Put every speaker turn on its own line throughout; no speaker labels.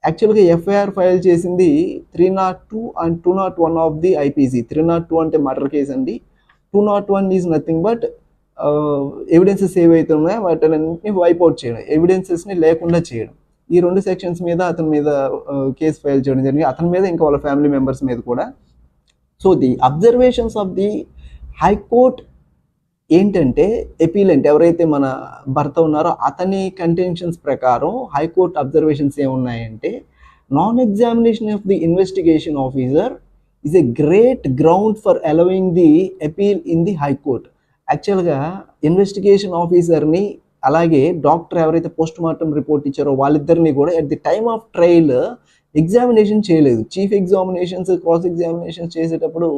యాక్చువల్గా FIR file చేసింది 302 and 201 of the IPC. 302 అంటే మర్డర్ కేసు అండి. 201 ఈజ్ నథింగ్ బట్ ఎవిడెన్సెస్ ఏవైతే ఉన్నాయో వాటిని వైప్అవుట్ చేయడం, ఎవిడెన్సెస్ని లేకుండా చేయడం. ఈ 2 సెక్షన్స్ మీద అతని మీద కేసు ఫైల్ చేయడం జరిగింది, అతని మీద ఇంకా వాళ్ళ ఫ్యామిలీ మెంబర్స్ మీద కూడా. So the observations of the high court ఏంటంటే, ఎపీలెంట్ ఎవరైతే మన భర్త ఉన్నారో అతని కంటెన్షన్స్ ప్రకారం హైకోర్టు అబ్జర్వేషన్స్ ఏమున్నాయంటే, non examination of the investigation officer is a great ground for allowing the appeal in the high court. యాక్చువల్గా ఇన్వెస్టిగేషన్ ఆఫీసర్ని అలాగే డాక్టర్ ఎవరైతే పోస్ట్ మార్టం రిపోర్ట్ ఇచ్చారో వాళ్ళిద్దరిని కూడా at the time of trial examination చేయలేదు. చీఫ్ ఎగ్జామినేషన్స్, క్రాస్ ఎగ్జామినేషన్స్ చేసేటప్పుడు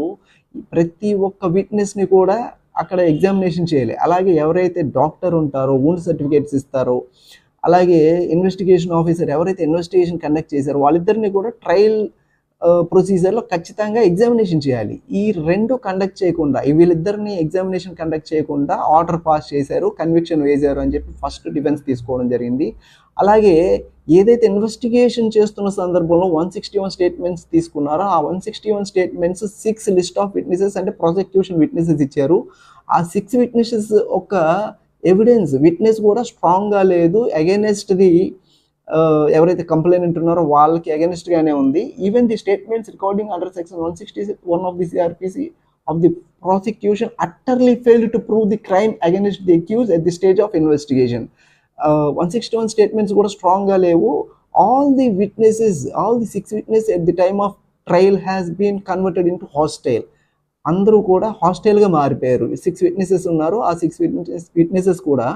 ప్రతి ఒక్క విట్నెస్ని కూడా అక్కడ ఎగ్జామినేషన్ చేయాలి. అలాగే ఎవరైతే డాక్టర్ ఉంటారో, వూండ్ సర్టిఫికేట్స్ ఇస్తారో, అలాగే ఇన్వెస్టిగేషన్ ఆఫీసర్ ఎవరైతే ఇన్వెస్టిగేషన్ కండక్ట్ చేశారో వాళ్ళిద్దరిని కూడా ట్రయల్ ప్రొసీజర్లో ఖచ్చితంగా ఎగ్జామినేషన్ చేయాలి. ఈ 2 కండక్ట్ చేయకుండా, వీళ్ళిద్దరిని ఎగ్జామినేషన్ కండక్ట్ చేయకుండా ఆర్డర్ పాస్ చేశారు, కన్విక్షన్ వేశారు అని చెప్పి ఫస్ట్ డిఫెన్స్ తీసుకోవడం జరిగింది. అలాగే ఏదైతే ఇన్వెస్టిగేషన్ చేస్తున్న సందర్భంలో 161 స్టేట్మెంట్స్ తీసుకున్నారో ఆ 161 స్టేట్మెంట్స్ 6 లిస్ట్ ఆఫ్ విట్నెసెస్ అంటే ప్రాసిక్యూషన్ విట్నెసెస్ ఇచ్చారు. ఆ 6 విట్నెసెస్ ఒక ఎవిడెన్స్ విట్నెస్ కూడా స్ట్రాంగ్గా లేదు, అగైనెస్ట్ ది ఎవరైతే కంప్లైంట్ ఉన్నారో వాళ్ళకి అగైనెస్ట్గానే ఉంది. Even the statements recording under section 161 of the CrPC of the prosecution utterly failed to prove the crime against the accused at the stage of investigation. 161 statements కూడా స్ట్రాంగ్గా లేవు. All the 6 witness at the time of trial has been converted into hostile. అందరూ కూడా హాస్టైల్గా మారిపోయారు. 6 witnesses ఉన్నారు. ఆ 6 witnesses కూడా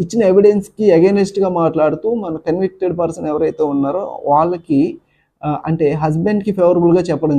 ఇచ్చిన ఎవిడెన్స్కి అగైనెస్ట్గా మాట్లాడుతూ మన కన్విక్టెడ్ పర్సన్ ఎవరైతే ఉన్నారో వాళ్ళకి అంటే హస్బెండ్కి ఫేవరబుల్గా చెప్పడం